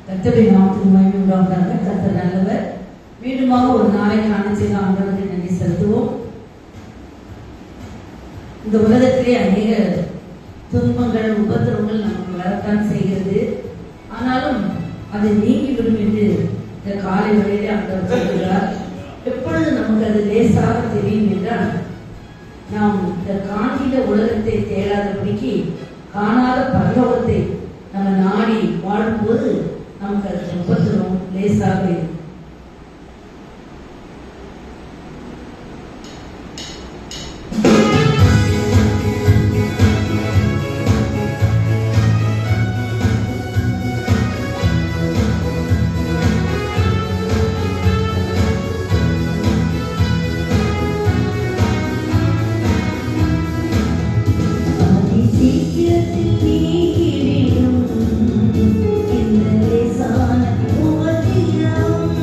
கர்த்தருடைய நாமத்துக்கு மகிமை உண்டாவதாக. கர்த்தர் நல்லவர். மீண்டுமாக ஒரு நாளை காண செய்த ஆண்டவருக்கு நன்றி செலுத்துவோம். இந்த உலகத்திலே அநேக துன்பங்கள் உபத்திரவங்கள் நமக்கு வரத்தான் செய்கிறது. ஆனாலும் அது நீங்கிவிடும் என்று இந்த காலை வழியிலே ஆண்டவர் சொல்கிறார். எப்பொழுது நமக்கு அது லேசாக தெரியும் என்றால், நாம் இந்த காண்கிற உலகத்தை தேடாதபடிக்கு காணாத பரலோகத்தை நம்ம நாடி வாழும்போது நமக்கு அது உபத்திரம் லேசாக இருக்கும். நீரிடும் இந்த லேசான உபத்திரம்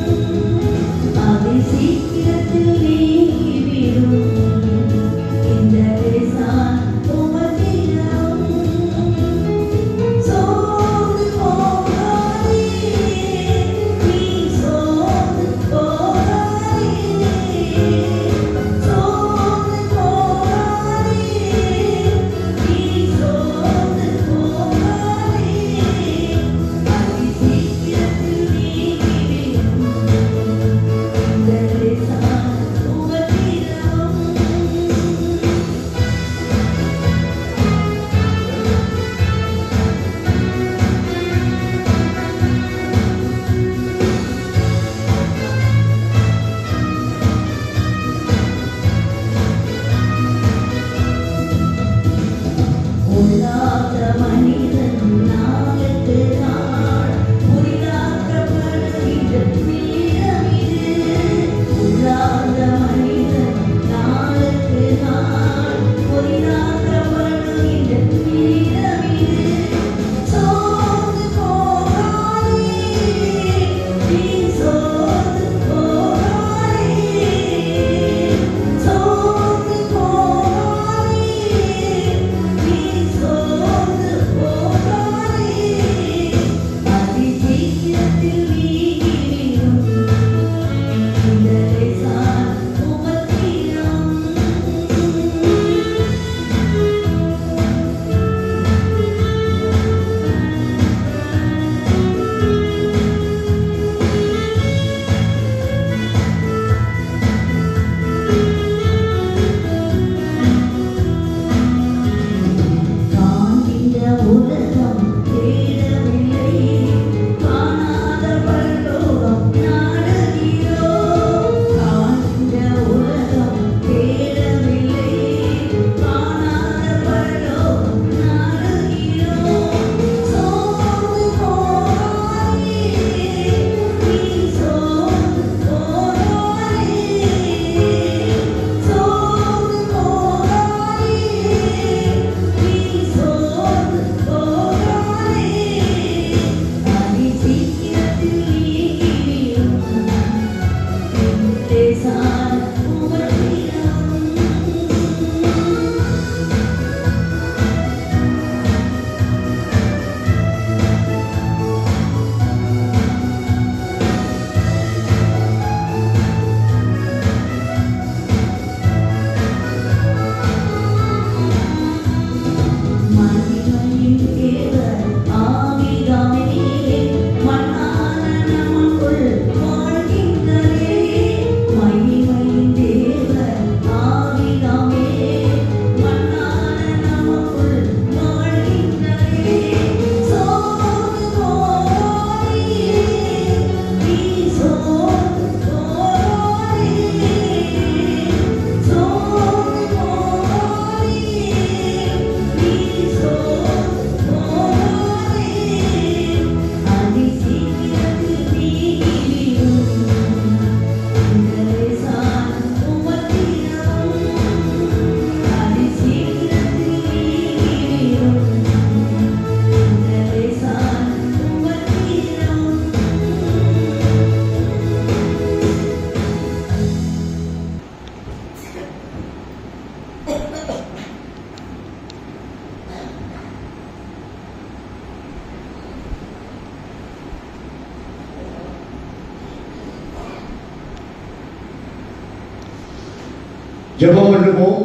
ஜெபம் பண்ணுவோம்.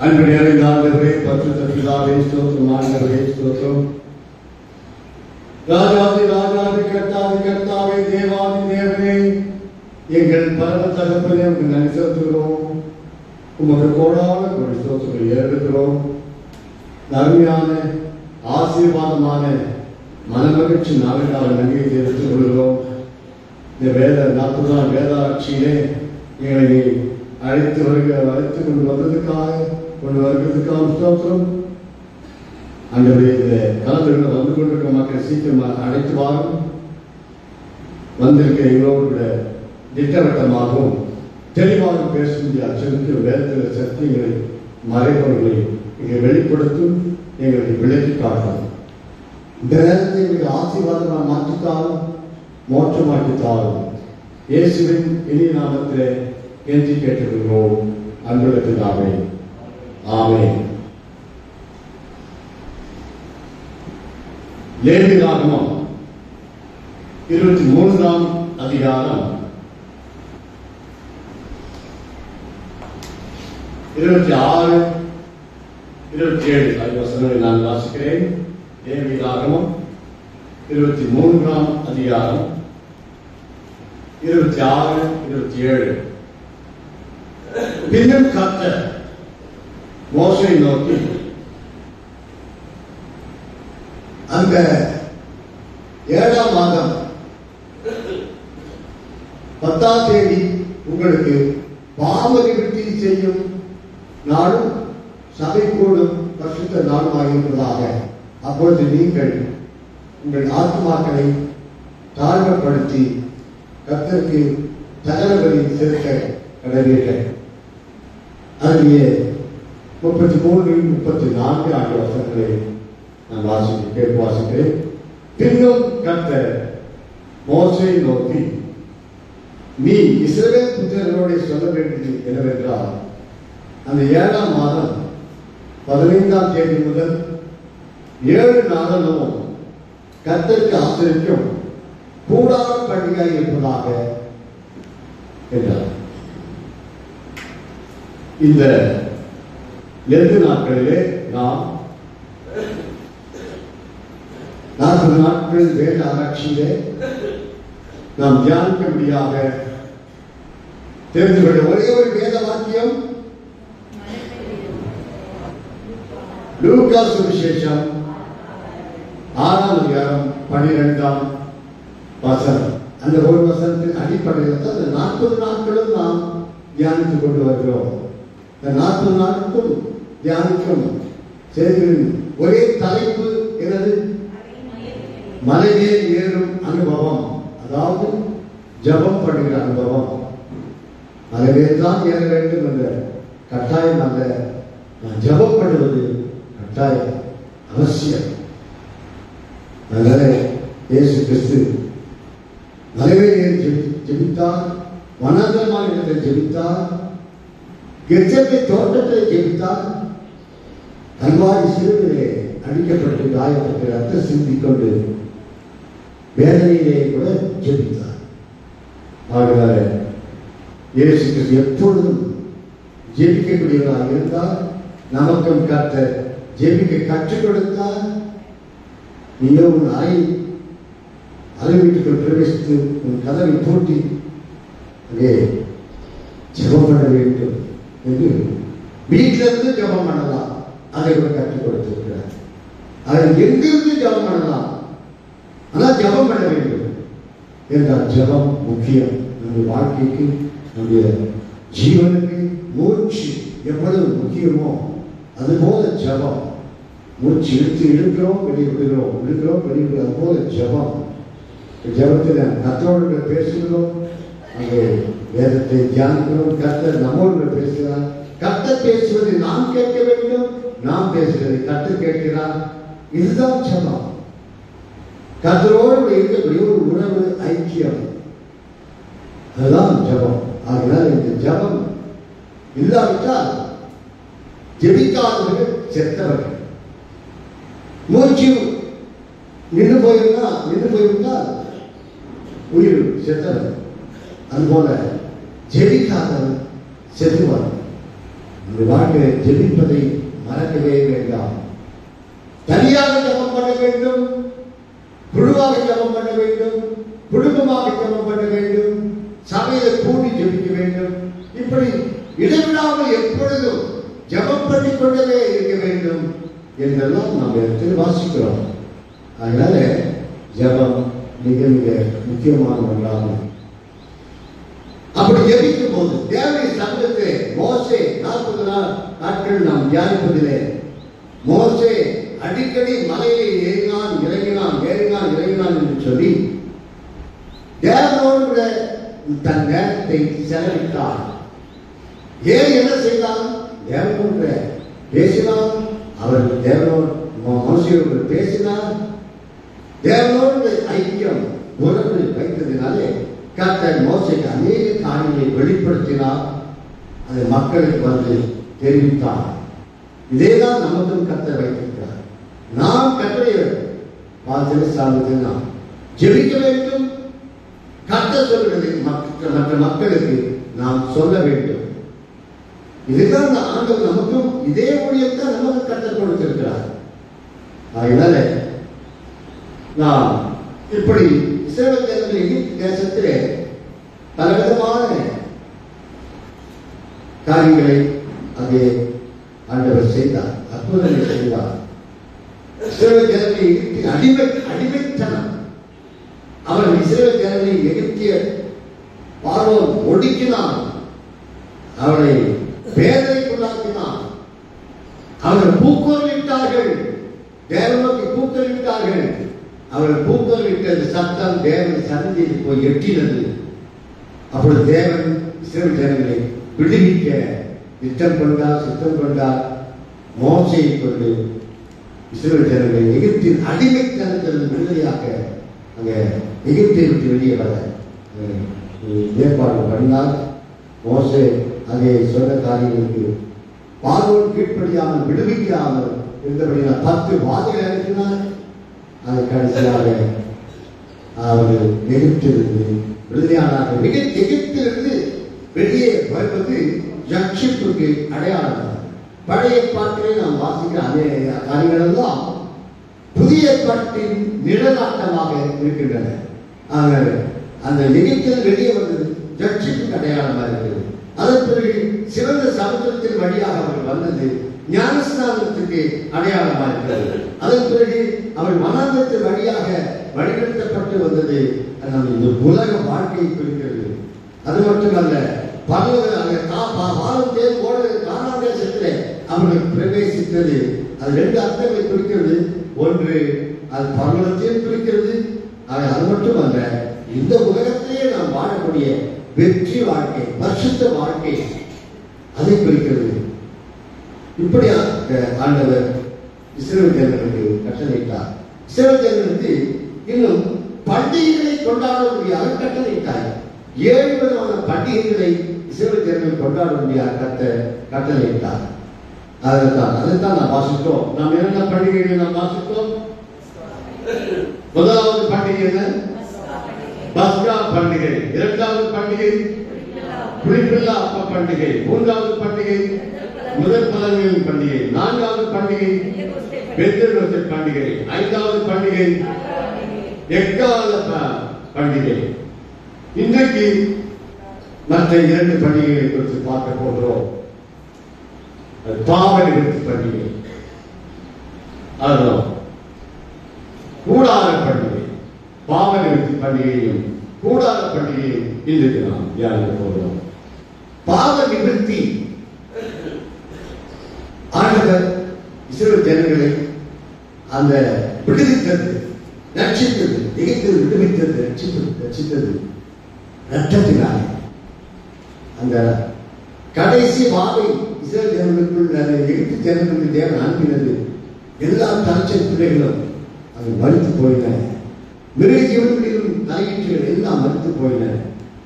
அன்புடைய ஆண்டவரே, பரிசுத்த பிதாவே, ஸ்தோத்திரம். ஆண்டவரே ஸ்தோத்திரம். ராஜாதி ராஜாதி கர்த்தாதி கர்த்தாவே, தேவாதி தேவனே, எங்கள் பரம தகப்பனே, உங்கள் நன்றி செலுத்துகிறோம். உமக்கு கோடான கோடி ஸ்தோத்திரம் ஏறெடுக்கிறோம். அருமையான ஆசீர்வாதமான மனமகிழ்ச்சி நாளுக்காக நன்றியை தெரிவித்துக் கொள்கிறோம். இந்த வேத 40 நாள் வேதாட்சியிலே எங்களை அழைத்து கொண்டு வருவதற்காக ஸ்தோத்திரம். ஆண்டவரே, இந்த கலந்துகளை வந்து கொண்டிருக்கிற மக்கள் சீக்கிரம் அழைத்து வாரும். வந்திருக்கிற எங்களோட திட்டவட்டமாகவும் தெளிவாக பேச முடிய அச்சனுக்கு வேதத்தில் சக்திகளை மறைபவர்களை இங்கே வெளிப்படுத்தும், எங்களுக்கு விலக்கி காட்டும். இந்த நேரத்தை எங்களுக்கு ஆசீர்வாதமாக மாற்றித்தாலும் மோட்சமாக்கித்தாலும் இயேசுவின் இனிய நாமத்திலே கெஞ்சி கேட்டுக்கொள்வோம். அன்புள்ள பிதாவே, ஆமென். லேவியராகமம் 23ஆம் அதிகாரம் 26, 27 வசனங்களை நான் வாசிக்கிறேன். லேவியராகமம் 23ஆம் அதிகாரம் 26, 27. பின்னும் கர்த்தர் மோசேயை நோக்கி, அந்த 7ஆம் மாதம் 10ஆம் தேதி உங்களுக்கு பாவ நிவர்த்தி செய்யும் நாளும் சபை கூடும் பரிசுத்த நாளுமாக இருப்பதாக. அப்பொழுது நீங்கள் உங்கள் ஆத்மாக்களை தாழ்மைப்படுத்தி கர்த்தருக்கு தகன பலி செலுத்த கடவீர்கள். அதிலே 33, 34 ஆகிய வசனங்களை நான் வாசிக்கிறேன். பின்னும் கர்த்தர் மோசேயை நோக்கி, நீ இஸ்ரவேல் புத்திரரோடு சொல்ல வேண்டியது என்னவென்றால், அந்த 7ஆம் மாதம் 15ஆம் தேதி முதல் 7 நாளும் கர்த்தருக்கு ஆசரிக்கும் கூடார பண்டிகை இருப்பதாக என்றார். இந்த 7 நாட்களிலே நாம் 40 நாட்கள் வேத ஆராய்ச்சியிலே நாம் தியானிக்கும்படியாக தெரிந்து கொள்ள ஒரே ஒரு வேத வாக்கியம் லூக்கா சுவிசேஷம் 6ஆம் அதிகாரம் 12ஆம் வசனம். அந்த ஒரு வசனத்தின் அடிப்படையில் தான் இந்த 40 நாட்களும் நாம் தியானித்துக் கொண்டு வருகிறோம். இந்த 40 நாட்களும் தியானிக்கும் செய்திகளின் ஒரே தலைப்பு எனது மலைமேல் ஏறும் அனுபவம். அதாவது ஜபம் பண்ணுகிற அனுபவம். மலைமேல் தான் ஏற வேண்டும் என்ற கட்டாயம் அல்ல, நான் ஜபம் பண்ணுவது கட்டாயம், அவசியம். அதனால இயேசு கிறிஸ்து மலைமேல் ஏறி ஜெபித்தார், வனாந்தரமான இடத்தில் ஜெபித்தார், கெத்செமனே தோட்டத்தில் ஜெபித்தார், கல்வாரி சிலுவையிலே அடிக்கப்பட்டு காயப்பட்டு ரத்தம் சிந்திக்கொண்டு வேதனையிலே கூட ஜெபித்தார். ஆகையால இயேசு கிறிஸ்து எப்பொழுதும் ஜெபிக்கக்கூடியவராக இருந்தார். நமக்கும் கர்த்தர் ஜெபிக்க கற்றுக் கொடுத்தார். நீயோ உன் அறை வீட்டுக்குள் பிரவேசித்து உன் கதவை பூட்டி அங்கே ஜெபம் பண்ண வேண்டும் என்று வீட்டிலிருந்து ஜெபம் பண்ணலாம், அதை கூட கற்றுக் கொடுத்திருக்கிறார். அதில் எங்கிருந்து ஜெபம் பண்ணலாம், ஆனால் ஜெபம் பண்ண வேண்டும் என்றால் ஜெபம் முக்கியம். நம்முடைய வாழ்க்கைக்கு, நம்முடைய ஜீவனுக்கு மூச்சு எவ்வளவு முக்கியமோ அதுபோல ஜெபம். மூச்சு இழுத்து இழுக்கிறோம், வெளியிடுகிறோம், இழுக்கிறோம், வெளியிடுகிறோம். அதுபோல ஜெபம். ஜெபத்தில் கர்த்தரோடு பேசுகிறோம், அங்கே வேதத்தை தியானிக்கிறோம். கர்த்தர் நம்மோடு பேசுகிறார். கர்த்தர் பேசுவதை நாம் கேட்க வேண்டும், நாம் பேசுவதை கர்த்தர் கேட்கிறார். இதுதான் ஜெபம். கர்த்தரோடு இருக்கக்கூடிய ஒரு உறவு, ஐக்கியம், அதுதான் ஜெபம். அதனால் இந்த ஜெபம் இல்லாவிட்டால் ஜெபிக்காதவர்கள் செத்தவர்கள். மூச்சு நின்று போயிருந்தால் உயிர் செத்தவன். அதுபோல ஜெபிக்காதவன் செத்துவான். அந்த வாழ்க்கையை ஜெபிப்பதை மறக்கவே வேண்டாம். தனியாக ஜெபம் பண்ண வேண்டும், குழுவாக ஜெபம் பண்ண வேண்டும், குடும்பமாக ஜெபம் பண்ண வேண்டும், சபையில கூடி ஜெபிக்க வேண்டும். இப்படி இடைவிடாமல் எப்பொழுதும் ஜெபம் பண்ணிக் கொண்டே இருக்க வேண்டும் என்றெல்லாம் நாம் இடத்தில் வாசிக்கிறோம். அதனால ஜெபம் மிக மிக முக்கியமான ஒன்றாகும். அப்படி ஜெபிக்கும் போது தேவனுடைய சமூகத்திலே மோசே 40 நாட்கள் நாம் தியானிப்பதிலே மோசே அடிக்கடி மலையிலே ஏறினான் இறங்கினான் ஏறினான் இறங்கினான் என்று சொல்லி தேவனோடு கூட தன் நேரத்தை செலவிட்டான். ஏன் என்ன செய்தான்? தேவனோடு பேசினான். அவர் தேவனோடு மோசேயோடு பேசினார். தேவனோடு ஐக்கியம் உறவு வைத்ததினாலே கர்த்தர் மோசேக்கு அநேக காரியங்களை வெளிப்படுத்தினார். அதை மக்களுக்கு வந்து தெரிவித்தார். இதேதான் நமக்கும் கர்த்தர் வைத்திருக்கிறார். நாம் கர்த்தரை பார்த்து சார்ந்தது நாம் ஜெபிக்க வேண்டும். கர்த்தர் சொல்கிறது மற்ற மக்களுக்கு நாம் சொல்ல வேண்டும். இதுதான் ஆண்டவர் நமக்கும் இதே ஊழியத்தான் நமக்கு கர்த்தர் கொடுத்திருக்கிறார். அதனால நாம் இப்படி இஸ்ரவேல் ஜனங்கள் எகிப்து தேசத்திலே பலவிதமான காரியங்களை அங்கே ஆண்டவர் செய்தார், அற்புதங்களை செய்தார். இஸ்ரவேல் ஜனங்களை எகிப்தின் அடிமைத்தனம். அவர் இஸ்ரவேல் ஜனங்களை எகிப்திய பார்வோன் ஒடுக்கினான், அவரை வேதனைக்குள்ளாக்கினான். அவர்கள் பூக்கோலிட்டார்கள், தேவனோக்கி பூக்கோலிட்டார்கள். அவர்கள் பூக்கோலிட்டது சத்தம் தேவன் சன்னதியில் போய் எட்டினது. அப்பொழுது தேவன் இஸ்ரவேல் ஜனங்களை விடுவிக்க திட்டம் கொண்டார், சித்தம் கொண்டார். மோசேயை கொண்டு இஸ்ரவேல் ஜனங்களை எகிப்தின் அடிமைத்தனத்திலிருந்து விடுதலையாக அங்கே எகிப்தை விட்டு வெளியே வர ஏற்பாடு பண்ணினார். மோசே அங்கே சொன்ன காரியங்களுக்கு பார்வோன் கீழ்ப்படியாமல் விடுவிக்காமல் இருந்தபடினால் 10 வாதைகளை அனுப்பினார். அதை கடைசியாக அவர்கள் எகிப்திலிருந்து விடுதலையானார்கள். எகிப்திலிருந்து வெளியே வருவது ரட்சிப்புக்கு அடையாளம். பழைய ஏற்பாட்டிலே நாம் வாசிக்கிற அதே காரியங்கள் எல்லாம் புதிய ஏற்பாட்டின் நிழலாட்டமாக இருக்கின்றன. அந்த எகிப்தில் வெளியே வந்தது ரட்சிப்புக்கு அடையாளமாக இருக்கிறது. அதன் பிறகு சிறந்த சமுத்திரத்தின் வழியாக அவர்கள் வந்தது ஞானஸ்நானத்துக்கு அடையாளமாக இருக்கிறது. அதன் பிறகு அவர் வனாந்தரத்தின் வழியாக வழிநடத்தப்பட்டு வந்தது இந்த உலக வாழ்க்கையை குறிக்கிறது. அது மட்டுமல்ல, பாலும் தேர் ஓடுகிற கானான் தேசத்திலே அவர்கள் பிரவேசித்தது. அது 2 அர்த்தங்களை குறிக்கிறது. ஒன்று, அது பர்வதத்தையும் குறிக்கிறது. அது மட்டுமல்ல, இந்த உலகத்திலேயே நாம் வாழக்கூடிய வெற்றி வாழ்க்கை, பரிசுத்த வாழ்க்கை, அதை குறிக்கிறது. இப்படி ஆண்டவர் இஸ்ரவேல் ஜனங்களுக்கு கட்டளையிட்டார். இஸ்ரவேல் ஜனங்களுக்கு இன்னும் பண்டிகைகளை கொண்டாடும்படியாக கட்டளையிட்டார். 7 விதமான பண்டிகைகளை இஸ்ரவேல் ஜனங்கள் கொண்டாடும்படியாக கட்டளையிட்டார். அதைத்தான் நாம் வாசித்தோம். நாம் என்னென்ன பண்டிகைகளை நாம் வாசித்தோம்? முதலாவது பண்டிகை என்ன? பஸ்கா பண்டிகை. 2வது பண்டிகை புளிப்பில்லா அப்ப பண்டிகை. 3வது பண்டிகை முதல் பலன்களின் பண்டிகை. 4வது பண்டிகை பெந்தெகோஸ்தே பண்டிகை. 5வது பண்டிகை எக்கால பண்டிகை. இன்றைக்கு மற்ற 2 பண்டிகைகளை குறித்து பார்க்க போகிறோம். பாவ நிவர்த்தி பண்டிகை, அதுதான் கூடார பண்டிகை. பாவ நிவர்த்தி பண்டிகையும் கூடார பண்டிகையும் இன்றைக்கு நாம் தியானிக்க போகிறோம். பாவ நிவர்த்தி ஆண்டவர் இஸ்ரவேல் ஜனங்களை அந்த விடுவித்தது, ரட்சித்தது, எகிப்தில் விடுவித்தது, ரட்சித்தது ரத்தத்தினாலே. அந்த கடைசி வாவை இஸ்ரவேல் ஜனங்களுக்குள் எகிப்து ஜனங்களுக்கு தேவன் அனுப்பினது. எல்லா தலைச்சல் பிள்ளைகளும் அது மறுத்து போயின. மிருக ஜீவன்களிலும் தலையீட்டுகள் எல்லாம் மறுத்து போயின.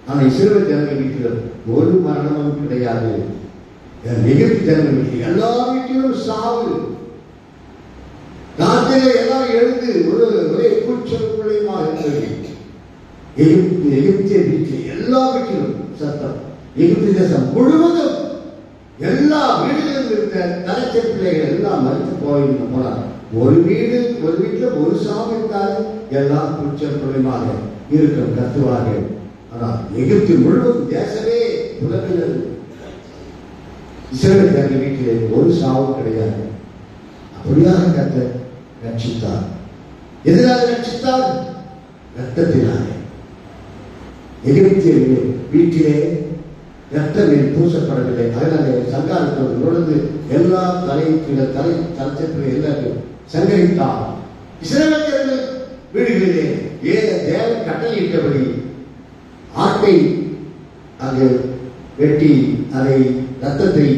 ஆனால் இஸ்ரவேல் ஜனங்கள் வீட்டில் ஒரு மரணமும் கிடையாது. எகிப்து ஜனங்கள் வீட்டில் எல்லா வீட்டிலும் சாவு. நாட்டிலே எல்லாம் எழுந்து ஒரே கூச்சலுக்குள்ளையுமா இருந்தது. எகிப்திய வீட்டில் எல்லா வீட்டிலும் சத்தம். எகிப்து தேசம் முழுவதும் எல்லா வீடுகளிலும் இருந்த தலைச்சல் பிள்ளைகள் எல்லாம் மறித்து போனார். ஒரு வீட்டுல ஒரு சாமி இருந்தால் எல்லாம் குச்சல் குறைமாக இருக்கும் கத்துவார்கள். ஆனால் எகிப்து முழுவதும் தேசமே உலகினது. இஸ்ரவேல் தங்கள் வீட்டிலே ஒரு சாவும் கிடையாது. அப்படியாக கர்த்தர் ரட்சித்தார். எதனால ரட்சித்தார்? ரத்தத்தினாலே. எகிப்திய வீட்டிலே ரத்தமே பூசப்படவில்லை. அதனாலே சங்காரத்தில் நுழைந்து எல்லா தலைச்சத்தில் எல்லாரும் சங்கரித்தார். இஸ்ரவேலர்கள் வீடுகளிலே தேவன் கட்டளையிட்டபடி ஆட்டை அங்கு வெட்டி அதை ரத்தத்தை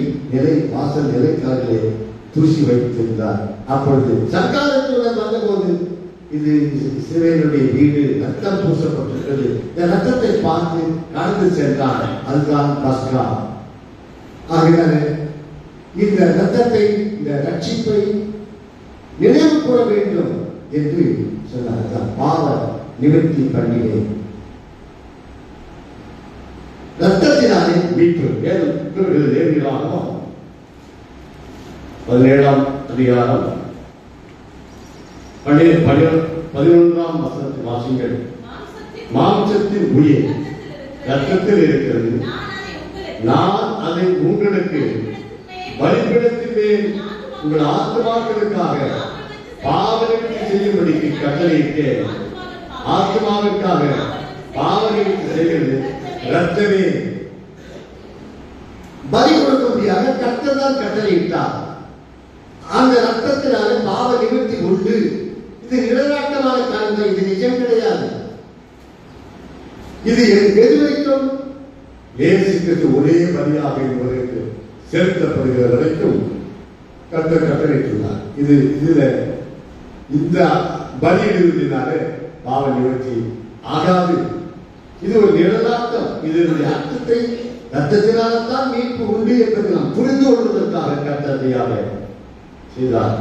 வாசல் நிலைக்காலிலே தூசி வைத்திருந்தார். அப்பொழுது சங்காரத்துடன் வந்தபோது இது இஸ்ரவேலுடைய வீடு ரத்தம் பூசப்பட்டிருக்கிறது. இந்த ரத்தத்தை பார்த்து கடந்து சென்றார். அதுதான் பஸ்கா. ஆகினால இந்த ரத்தத்தை, இந்த ரட்சிப்பை நினைவு கூற வேண்டும் என்று சொன்னார். பாவ நிவர்த்தி பண்டிகை. ரத்தத்தினாலே மீட்பு. 17ஆம் அதிகாரம் 11ஆம் வசனத்தை வாசிங்கள். மாம்சத்தின் உயிர் ரத்தத்தில் இருக்கிறது. நான் அதை உங்களுக்கு பலிபீடத்தின் மேல் உங்கள் ஆத்மாக்களுக்காக பாவநிவர்த்தி செய்யும்படிக்கு கட்டளையிட்டேன். ஆத்மாவிற்காக பாவநிவர்த்தி செய்கிறது ரத்தமே. பலி கொடுக்கும்படியாக கர்த்தர் தான் கட்டளையிட்டார். அந்த ரத்தத்தினால பாவ நிவர்த்தி உண்டு. இது நிழலாட்டமான காரணம். இது நிஜம் கிடையாது. இது எது வரைக்கும் இயேசுவுக்கு ஒரே பலியாக என்பதற்கு செலுத்தப்படுகிற வரைக்கும் கர்த்தர் கட்டளையிட்டுள்ளார். இதுல இந்த பலியிடுவதனால பாவ நிவர்த்தி ஆகாது. இது ஒரு நிழலாட்டம். இதனுடைய அர்த்தத்தை ரத்தத்தினால்தான் மீட்பு உண்டு என்பதை நாம் புரிந்து கொள்வதற்காக கர்த்தர் செய்தார்.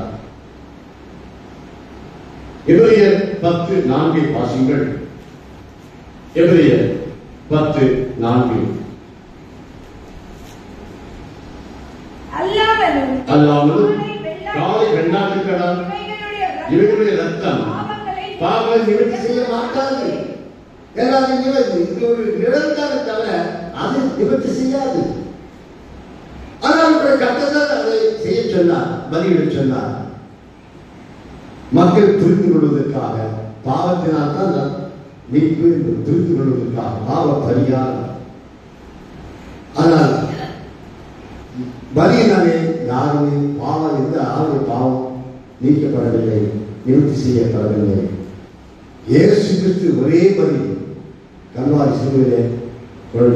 எபிரேயர் 10:4 வாசிங்கள். எபிரேயர் 10:4. அல்லாமலும் காலை வெண்ணாட்டுக்கடா இவர்களுடைய ரத்தம் பாவங்களை நிவர்த்தி செய்ய மாட்டாது. எல்லாரும் நிவர்த்தி. இது ஒரு நிழல்தான தவிர அது நிவர்த்தி செய்யாது. ஆனால் கர்த்தர் அதை செய்ய சொன்னார், பலியிட சொன்னார். மக்கள் புரிந்து கொள்வதற்காக, பாவத்தினால் தான் மீட்பு என்று புரிந்து கொள்வதற்காக பாவ பரிகாரம். ஆனால் பலியினாலே யாருமே பாவம் எந்த ஆளுடைய பாவம் நீக்கப்படவில்லை, நிவர்த்தி செய்யப்படவில்லை. இயேசு கிறிஸ்து ஒரே பலி கல்வாரி சிலுவையிலே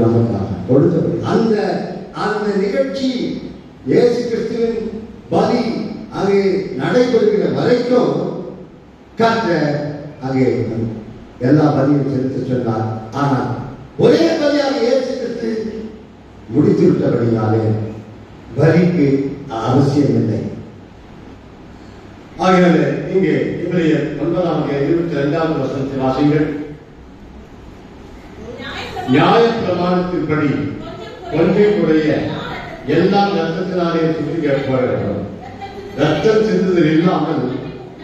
நமக்காக கொடுத்தபடி அந்த நிகழ்ச்சி இயேசு கிறிஸ்துவின் பலி அங்கே நடைபெறுகிற வரைக்கும் கர்த்தர் அங்கே எல்லா பலியும் செலுத்த சொன்னார். ஆனால் ஒரே பலியாக இயேசு கிறிஸ்து முடித்து விட்டபடியாலே பலிக்கு அவசியம் இல்லை. ஆகையால இங்கே எபிரேயர் 9:22 வசனத்தை வாசிங்கள். நியாய பிரமாணத்தின்படி கொஞ்சம் குறைய எல்லாம் ரத்தத்தினாலே சுத்திகரிக்கப்படும். ரத்தம் சிந்துதல் இல்லாமல்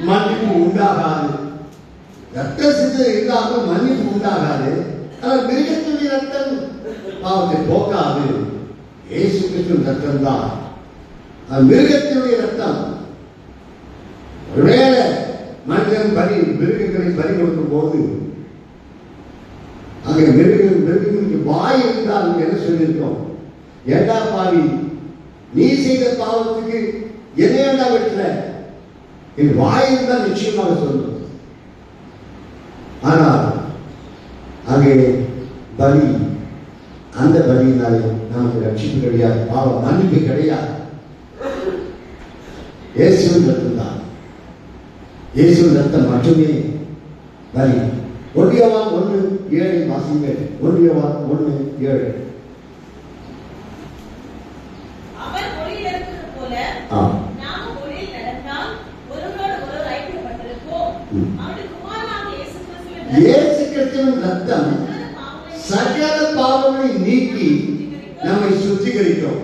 மன்னிப்பு உண்டாகாது. ரத்தம் சிந்துதல் இல்லாமல் மன்னிப்பு உண்டாகாது. ஆனால் மிருகத்துடைய ரத்தம் பாவத்தை போக்காது. இயேசு கிறிஸ்துவின் ரத்தம் தான். மிருகத்தினுடைய ரத்தம் ஒருவேளை மனிதன் மிருகங்களை பலி கொடுக்கும் போது அங்கே மிருகங்களுக்கு வாய் இருந்தால் என்ன சொல்லியிருக்கோம்? ஏண்டா பாவி, நீ செய்த பாவத்துக்கு என்ன வெற்ற? என் வாய் இருந்தால் நிச்சயமாக சொல்லும். ஆனால் அங்கே பலி, அந்த பலியினாலே நமக்கு ரட்சிப்பு கிடையாது, பாவ மன்னிப்பு கிடையாது. இயேசுவின் ரத்தம் தான். இயேசுவின் ரத்தம் மட்டுமே பலி. 1 யோவான் 1:7 வாசிங்கள். 1 யோவான் 1:7. அவர் ஒளியில் இருப்பது போல நாம் ஒளியில் நடந்தால் ஒருவரோடு ஒருவர் ஐக்கியப்பட்டிருப்போம். அவருடைய குமாரனாகிய இயேசு கிறிஸ்துவின் ரத்தம் சகல பாவங்களை நீக்கி நம்மை சுத்திகரிக்கும்.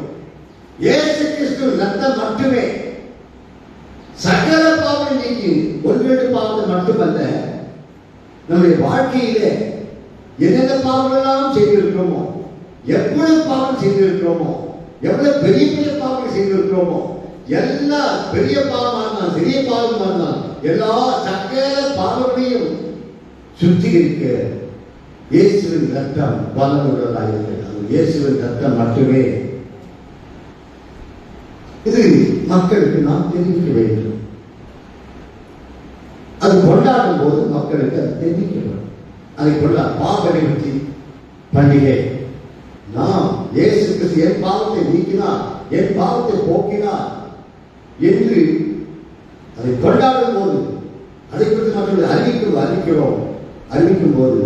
இயேசு கிறிஸ்துவின் ரத்தம் மட்டுமே சகல பாவங்களை நீக்கி, ஒன்று பாவத்தை மட்டுமல்ல, நம்முடைய வாழ்க்கையிலே என்னென்ன பாவங்களெல்லாம் செய்திருக்கிறோமோ, எவ்வளவு பாவம் செய்திருக்கிறோமோ, எவ்வளவு பெரிய பெரிய பாவங்கள் செய்திருக்கிறோமோ, எல்லா பெரிய பாவமாக இருந்தாலும் சிறிய பாவமாக இருந்தாலும் எல்லா சகல பாவங்களையும் சுத்திகரிக்க இயேசுவின் ரத்தம் பலனுள்ளதாக இருக்கிறது. இயேசுவின் ரத்தம் மட்டுமே. இது மக்களுக்கு நாம் தெரிவிக்க வேண்டும். அது கொண்டாடும் போது மக்களுக்கு அது தெரிவிக்க வேண்டும். அதை கொண்டா பாவ நிவர்த்தி பண்டிகை. நாம் இயேசு கிறிஸ்து என் பாவத்தை நீக்கினார், என் பாவத்தை போக்கினார் என்று அதை கொண்டாடும் போது, அதை குறித்து மற்றவர்கள் அறிவிக்கும் போது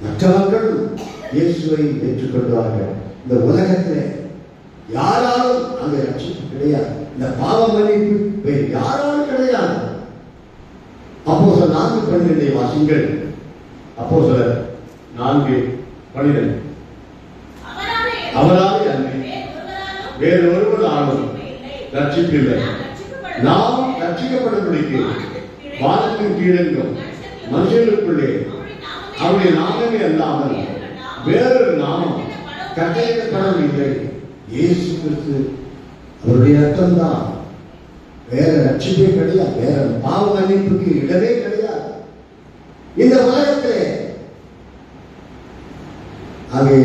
மற்ற மக்கள் இயேசுவை ஏற்றுக்கொள்வார்கள். இந்த உலகத்தில் யாராலும் அந்த ரட்சிப்பு கிடையாது, இந்த பாவ மன்னிப்பு வேறு யாராலும் கிடையாது. அப்போஸ்தலர் 4:12 வாசிங்கள். அப்போஸ்தலர் 4:12 அவராலே அன்றி வேறு ஒருவராலும் ரட்சிப்பில்லை. நாம் ரட்சிக்கப்படும்படிக்கு வானத்தின் கீழெங்கும் மனுஷர்களுக்குள்ளே அவருடைய நாமமே அல்லாமல் வேறொரு நாமம் கட்டளையிடப்படவில்லை. இயேசு கிறிஸ்து அவருடைய ரத்தம் தான், வேற ரட்சிப்பே கிடையாது, வேற பாவ மன்னிப்புக்கு இடமே கிடையாது இந்த உலகத்திலே. ஆகவே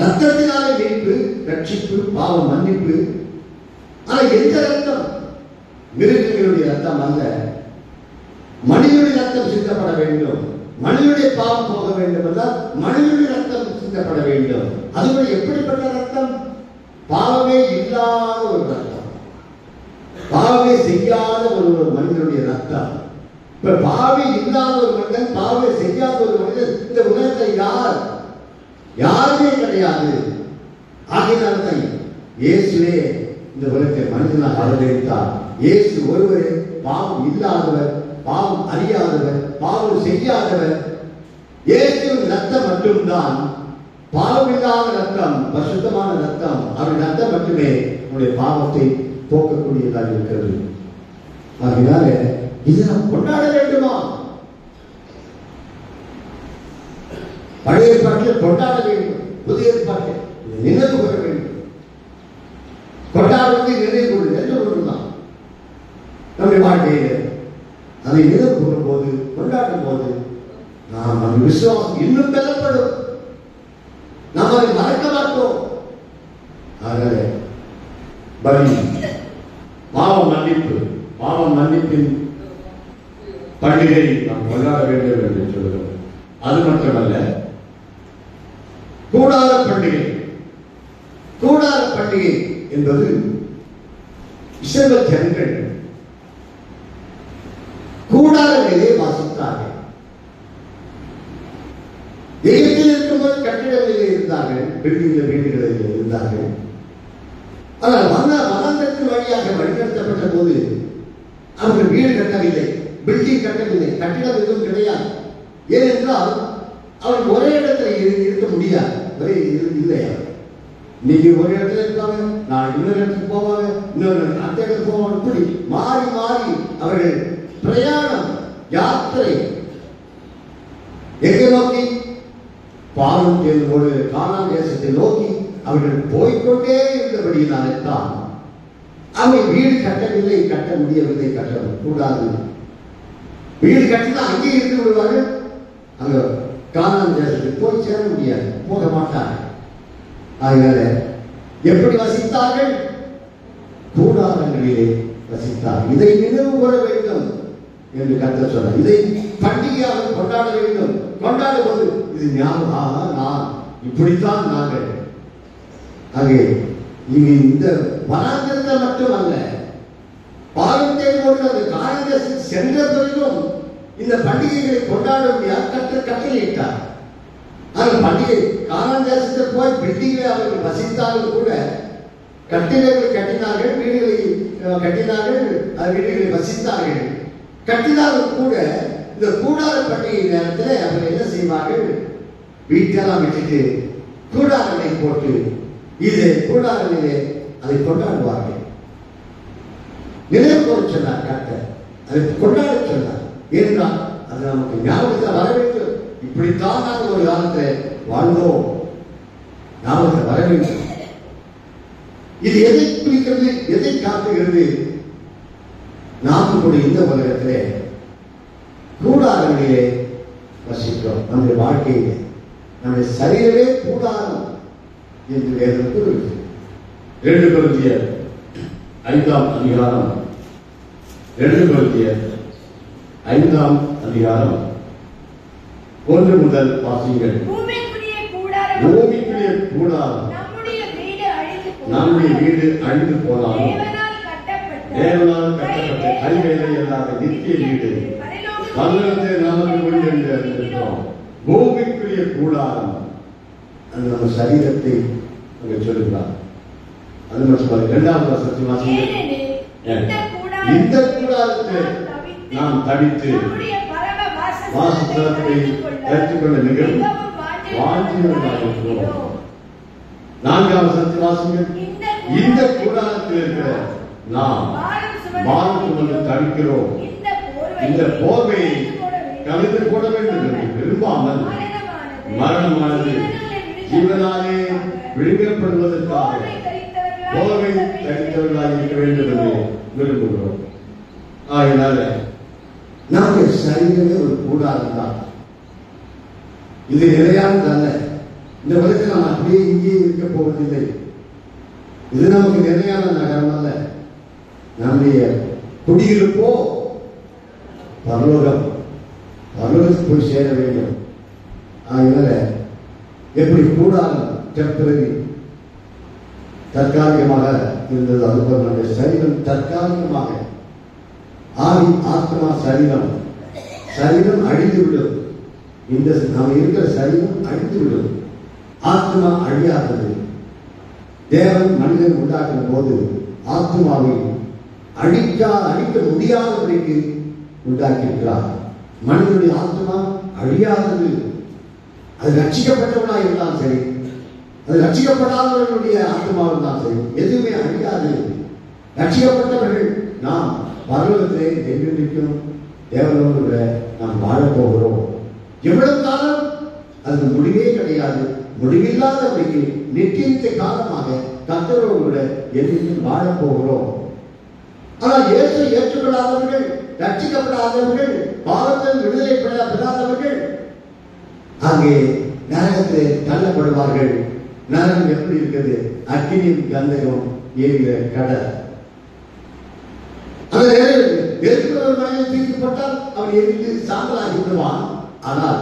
ரத்தத்தினாலே மீட்பு, ரட்சிப்பு, பாவ மன்னிப்பு. ஆனால் எந்த ரத்தம்? மிருகங்களுடைய ரத்தம் அல்ல, மனிதனுடைய ரத்தம் சிந்தப்பட வேண்டும். மனிதனுடைய பாவம் போக வேண்டும் என்றால் மனிதனுடைய ரத்தம் சிந்தப்பட வேண்டும். அதுபோல எப்படிப்பட்ட ரத்தம்? பாவமே இல்லாத ஒரு ரத்தம், பாவமே செய்யாத ஒரு மனிதனுடைய ரத்தம். இப்ப பாவமே இல்லாத ஒரு மனிதன், பாவமே செய்யாத ஒரு மனிதன் இந்த உலகத்தில் யாருமே கிடையாது. ஆகினால்தான் இயேசுவே இந்த உலகத்தை மனிதனாக அவதரித்தார். இயேசு ஒருவரே பாவம் இல்லாதவர், பாவம் அறியாதவர், பாவம் செய்யாதவர். இயேசுவின் ரத்தம் மட்டும்தான் பாவம் இல்லாத ரத்தம், பரிசுத்தமான ரத்தம். அவருடைய ரத்தம் மட்டுமே நம்முடைய பாவத்தை போக்கக்கூடியதாக இருக்கிறது. ஆகினால இதை நாம் கொண்டாட வேண்டுமா? பழைய ஏற்பாட்டில் கொண்டாட வேண்டும், புதிய ஏற்பாட்டில் நினைவு கூற வேண்டும். கொண்டாடுவது நினைவு கூறுவது என்று ஒன்றுதான் நம்முடைய வாழ்க்கையில். அதை நினைவு கூறும் போது, கொண்டாடும் போது நாம் நம்ம விசுவாசம் இன்னும் பெறப்படும், நாம் அதை மறக்க மாட்டோம். அதனால பலி, பாவ மன்னிப்பு, பாவ மன்னிப்பின் பண்டிகை நாம் கொண்டாட வேண்டும் என்று சொல்கிறோம். அது மட்டுமல்ல, கூடார பண்டிகை. கூடார பண்டிகை என்பது இஸ்ரவேல் ஜனங்கள் கூடாரங்களிலே வாசித்தார்கள். எகிப்தில் இருக்கும்போது கட்டிடங்களிலே இருந்தார்கள், பில்டிங்கில் வீடுகளில் இருந்தார்கள். ஆனால் வனாந்தரத்தின் வழியாக வழிநடத்தப்பட்ட போது அவர்கள் வீடு கட்டவில்லை, பில்டிங் கட்டவில்லை, கட்டிடம் எதுவும் கிடையாது. ஏனென்றால் அவர்கள் ஒரே இடத்துல இருக்க முடியாது, ஒரே இல்லையா. இன்னைக்கு ஒரு இடத்துல இருப்பாங்க, நான் இன்னொரு இடத்துக்கு போவாங்க, இன்னொரு அந்த இடத்துக்கு போவாங்க, இப்படி மாறி மாறி அவர்கள் பிரயாணம், யாத்திரை எங்கே நோக்கி? பாவம் தேர்வோடு கானான் தேசத்தை நோக்கி அவர்கள் போய்கொண்டே இருந்தபடியினாலே தான் அவர்கள் வீடு கட்டவில்லை, கட்ட முடியவில்லை, கட்டக்கூடாது. வீடு கட்டினா அங்கே இருந்து விடுவார்கள், அங்க கானான் தேசத்துக்கு போய் சேர முடியாது, போக மாட்டார்கள். அதனால எப்படி வசித்தார்கள்? கூடாரங்களிலே வசித்தார்கள். இதை நினைவு கூற வேண்டும் என்று கர்த்தர் சொன்னார். இதை பண்டிகையாக கொண்டாட வேண்டும். கொண்டாடும் போது இது ஞாபகம், நான் இப்படித்தான் நாங்கள். ஆகவே இங்கு இந்த வனாந்திரத்தை மட்டுமல்ல, பாவத்தை போட்டு அந்த காரணத்தை சென்ற பிறகும் இந்த பண்டிகைகளை கொண்டாட முடியாது கர்த்தர் கட்டளையிட்டார். அந்த பண்டிகை கானான் தேசத்தில் போய் பில்டிங்களை அவர்கள் வசித்தாலும் கூட, கட்டிடங்களை கட்டினார்கள், வீடுகளை கட்டினார்கள், வீடுகளை வசித்தார்கள். கட்டினாலும் கூட இந்த கூடார பண்டிகை நேரத்தில் அவர்கள் என்ன செய்வார்கள்? வீட்டெல்லாம் விட்டுட்டு கூடாரங்களை போட்டு இது கூடாரங்களிலே அதை கொண்டாடுவார்கள். நினைவு கூற சொன்னார் கர்த்தர், அதை கொண்டாட சொன்னார். ஏனென்றால் அது நமக்கு ஞாபகத்தில் வர வேண்டும். இப்படித்தான் நாங்கள் ஒரு காலத்தில் வாழ்ந்தோம், ஞாபகத்தில் வர வேண்டும். இது எதை குறிக்கிறது, எதை காட்டுகிறது? நாம் கூட இந்த உலகத்திலே கூடாரங்களிலே வசிக்கிறோம். நம்முடைய வாழ்க்கையிலே நம்முடைய சரீரமே கூடாரம் என்று வேதம் கூறுகிறது. 2 கொரிந்தியர் 5ஆம் அதிகாரம் 2 கொரிந்தியர் 5ஆம் அதிகாரம் 1 முதல் வாசிங்கள். பூமிக்குரிய கூடாரம் நம்முடைய வீடு அழிந்து போனாலும் தேவனால் கட்டப்பட்ட கைவேலை இல்லாத நித்திய வீடு பரலோகத்தை நமக்கு உண்டு என்று அறிந்திருக்கிறோம். பூமிக்குரிய கூடாரம் அது நம்ம சரீரத்தை அங்கே சொல்லுகிறார். அது மட்டும் 2வது வசனத்தில் வாசிங்கள். இந்த கூடாரத்தை நாம் தவித்து வாசஸ்தலத்தை ஏற்றுக்கொள்ள மிகவும் வாஞ்சியுள்ளவர்களாக இருக்கிறோம். 4வது வசனத்தில் வாசிங்கள். இந்த கூடாரத்தில் இருக்கிற நாம் வானம் சுமந்து தவிக்கிறோம். இந்த போர்வையை கவிழ்த்து போட வேண்டும் என்று விரும்பாமல் மரணமானது ஜீவனாலே விழுங்கப்படுவதற்காக போர்வை தரித்தவர்களாக இருக்க வேண்டும் என்று விரும்புகிறோம். ஆகினால நமக்கு சரீரமே ஒரு கூடாரம் தான். இது நிலையானது அல்ல. இந்த உலகத்தில் நாம் அப்படியே இங்கே இருக்க போவதில்லை. இது நமக்கு நிலையான நகரம் அல்ல. நம்முடைய குடியிருப்போ பரலோகம். பரலோகத்துக்கு போய் சேர வேண்டும். ஆகினால எப்படி கூடாரம் டெம்பரரி தற்காலிகமாக இருந்தது, அதுபோல் நம்முடைய சரீரம் தற்காலிகமாக, ஆவி ஆத்மா சரீரம் அழிந்துவிடும். இந்த நாம் இருக்கிற சரீரம் அழிந்துவிடும். ஆத்மா அழியாதது. தேவன் மனிதன் உண்டாக்கும் போது ஆத்மாவை அழிக்க முடியாதபடிக்கு உண்டாக்கியிருக்கிறார். மனிதனுடைய ஆத்மா அழியாதது. அது ரட்சிக்கப்பட்டவனாக இருந்தாலும் சரி, அது ரட்சிக்கப்படாதவர்களுடைய ஆத்மாவில் தான் சரி, எதுவுமே அழியாது. ரட்சிக்கப்பட்டவர்கள் நாம் பரலோகத்திலே என்றென்றைக்கும் தேவனோடு கூட நாம் வாழப்போகிறோம். எவ்வளவு காலம்? அது முடிவே கிடையாது. முடிவில்லாதபடிக்கு நித்திய காலமாக கர்த்தரோடு கூட என்றென்றும் வாழப்போகிறோம். ஆனால் இயேசு ஏற்றுக்கொள்ளாதவர்கள், ரட்சிக்கப்படாதவர்கள், பாவத்தில் விடுதலை பெறாதவர்கள் அங்கே நரகத்திலே தள்ளப்படுவார்கள். நரகம் எப்படி இருக்கிறது? அக்கினியும் கந்தகம் ஏறிய கடல். அந்த ஒரு மனிதன் தீர்க்கப்பட்டால் அவன் எரிந்து சாம்பலாகி விடுவான். ஆனால்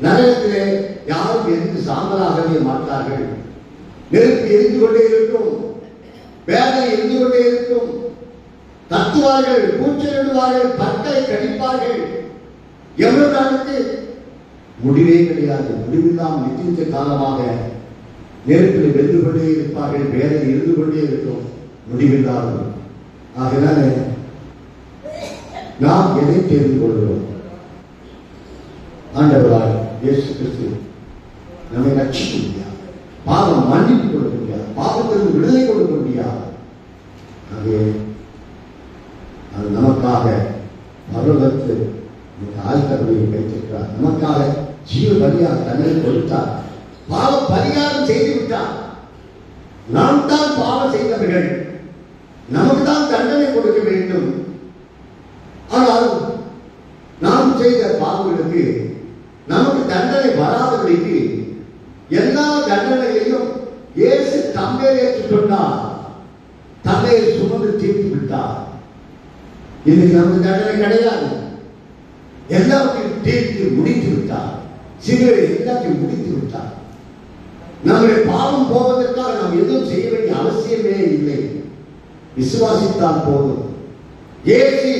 நரகத்திலே யாரும் எரிந்து சாம்பலாகவே மாட்டார்கள். நெருப்பு எரிந்து கொண்டே இருக்கும், வேதனை எரிந்து கொண்டே இருக்கும். தத்துவார்கள், கூச்சலிடுவார்கள், பற்களை கடிப்பார்கள். எவ்வளவு நாளுக்கு? முடிவே கிடையாது. முடிவில்லாம் நித்திய காலமாக நெருப்பில் வென்று கொண்டே இருப்பார்கள். வேதனை இருந்து கொண்டே இருக்கும், முடிவில்லாமல். ஆகையால நாம் எதை தெரிந்து கொள்கிறோம்? ஆண்டவராய் இயேசு கிறிஸ்து நம்மை ரட்சிக்க முடியாது, பாவம் மன்னிப்பு கொடுக்க முடியாது, பாவத்திற்கு விடுதலை கொடுக்க முடியாது. ஆகவே அது நமக்காக பரலோகத்து ஆழ்த்தபடியை வைத்திருக்கிறார். நமக்காக ஜீவ பலியாக தன்னை கொடுத்தார். பாவ பரிகாரம் செய்து விட்டார். நாம் தான் பாவம் செய்தவர்கள், நமக்கு தான் தண்டனை கொடுக்க வேண்டும். ஆனால் நாம் செய்த பாவங்களுக்கு நமக்கு தண்டனை வராதபடிக்கு எல்லா தண்டனைகளையும் இயேசு தம்மையை ஏற்றுக்கொண்டார். தம்மையை சுமந்து தீர்த்து விட்டார். இன்னைக்கு நமக்கு தண்டனை கிடையாது. எல்லாத்தையும் தீர்த்து முடித்து விட்டார். சிலுவையை எல்லாத்தையும் முடித்து விட்டார். நம்முடைய பாவம் போவதற்காக நாம் எதுவும் செய்ய வேண்டிய அவசியமே இல்லை. விசுவாசித்தால் போதும். இயேசு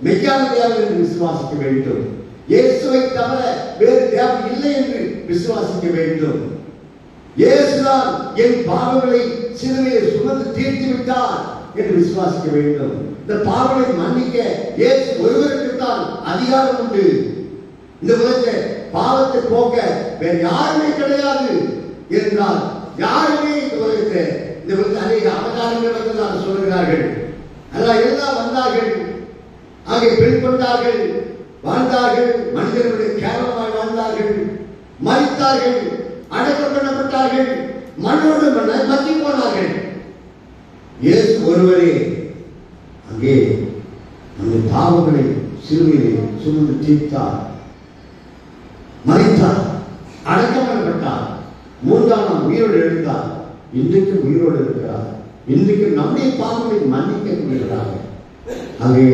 மெய்யான தேவன் என்று விசுவாசிக்க வேண்டும். இயேசுவை தவிர வேறு தேவன் இல்லை என்று விசுவாசிக்க வேண்டும். இயேசுதான் என் பாவங்களை சிலுவையை சுமந்து தீர்த்து விட்டார் என்று விசுவாசிக்க வேண்டும். இந்த பாவங்களை மன்னிக்க இயேசு ஒருவருக்கு தான் அதிகாரம் உண்டு. இந்த உலகத்தை பாவத்தை போக்க வேற யாருமே கிடையாது என்றால் யாருமே இந்த உலகத்தை அநேக அவதாரங்கள் வந்து சொல்லுகிறார்கள். எல்லாம் வந்தார்கள், அங்கே பெண் கொண்டார்கள், வாழ்ந்தார்கள், மனிதர்களுடைய கேவலமாய் வாழ்ந்தார்கள், மரித்தார்கள், அடக்கம் பண்ணப்பட்டார்கள், மண்ணோடு மண்ணாய் மக்கி போனார்கள். இயேசு ஒருவரே அங்கே அந்த பாவங்களை சிலுவையிலே சுமந்து தீர்த்தார், மரித்தார், அடக்கம் பண்ணப்பட்டார், மூன்றாம் நாள் உயிரோடு எழுந்தார். இன்றைக்கு உயிரோடு இருக்கிறார். இன்றைக்கு நம்முடைய பாவங்களை மன்னிக்க முடிகிறார். அங்கே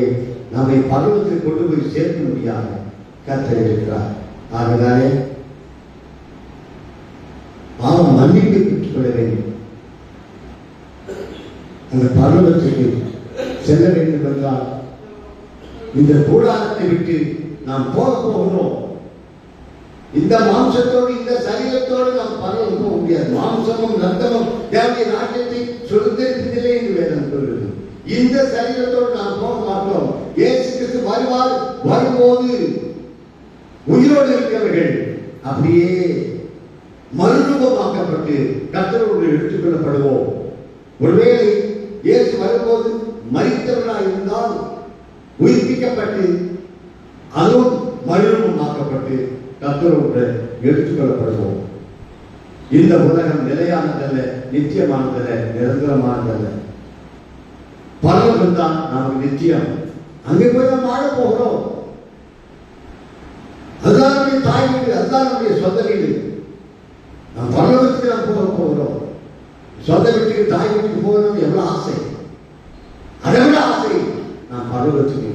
நம்மை பருவத்தில் கொண்டு போய் சேர்க்க முடியாது கர்த்தர் இருக்கிறார். ஆகவே பாவம் மன்னிப்பை பெற்றுக் கொள்ள வேண்டும். அந்த பருவத்துக்கு செல்ல வேண்டும் என்றால் இந்த கூடாரத்தை விட்டு நாம் போகிறோம். இந்த மாம்சத்தோடு இந்த சரீரத்தோடு நாம் பரவ போக முடியாது. மாம்சமும் ரத்தமும் தேவனுடைய ராஜ்யத்தை சுதந்திரத்திலே என்று வேதம் சொல்கிறது. இந்த சரீரத்தோடு நாம் போக மாட்டோம். இயேசு கிறிஸ்து வருவார். வரும்போது உயிரோடு இருக்கிறவர்கள் அப்படியே மறுரூபமாக்கப்பட்டு கர்த்தரோடு எடுத்துக் கொள்ளப்படுவோம். ஒருவேளை இயேசு வரும்போது மரித்தவர்களாக இருந்தால் உயிர்ப்பிக்கப்பட்டு அதுவும் மறுரூபமாக்கப்பட்டு கர்த்தரோடு எடுத்துக் கொள்ளப்படுவோம். இந்த உலகம் நிலையானதல்ல, நித்தியமானதல்ல, நிரந்தரமானதல்ல. பரலோகம் தான் நமக்கு நித்தியம். அங்கே போய் நாம் வாழ போகிறோம். அதுதான் நம்முடைய தாய் வீடு, அதுதான் நம்முடைய சொந்த வீடு. நாம் பரலோகத்துக்கு நாம் போக போகிறோம். சொந்த வீட்டுக்கு தாய் வீட்டுக்கு போகணும் எவ்வளவு ஆசை, அதை விட ஆசை நான் பரலோகத்துக்கு.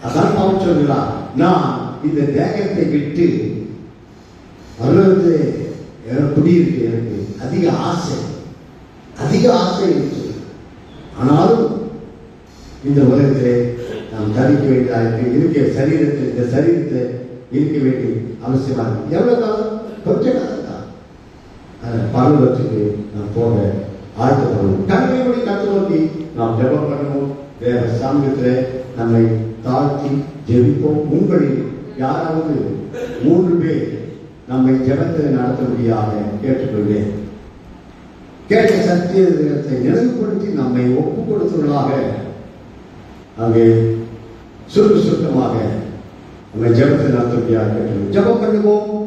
அதான் பவுல் சொல்கிறார், நான் இந்த தேகத்தை விட்டு பரலோகத்தை குடியிருக்கு. எனக்கு அதிக ஆசை இருக்கு. ஆனாலும் இந்த உலகத்திலே நாம் தரிக்க வேண்டியதாக இருக்க சரீரத்தில், இந்த சரீரத்தில் இருக்க வேண்டிய அவசியமாக எவ்வளவு காலம்? கொஞ்ச காலம் தான். பரலோகத்துக்கு நாம் போக ஆழ்த்தப்படுவோம். கண்மைப்படி கற்று நோக்கி நாம் ஜெபம் பண்ணணும். வேற சமூகத்தில் நம்மை தாழ்த்தி ஜெபிப்போம். உங்களில் யாராவது 3 பேர் நம்மை ஜெபத்தை நடத்தும்படியாக கேட்டுக்கொள்வேன். கேட்ட சத்தியத்தை நினைவுபடுத்தி நம்மை ஒப்பு கொடுத்தவர்களாக அங்கே சுருக்கமாக நம்மை ஜெபத்தை நடத்தும்படியாக கேட்டு ஜெபம் பண்ணுவோம்.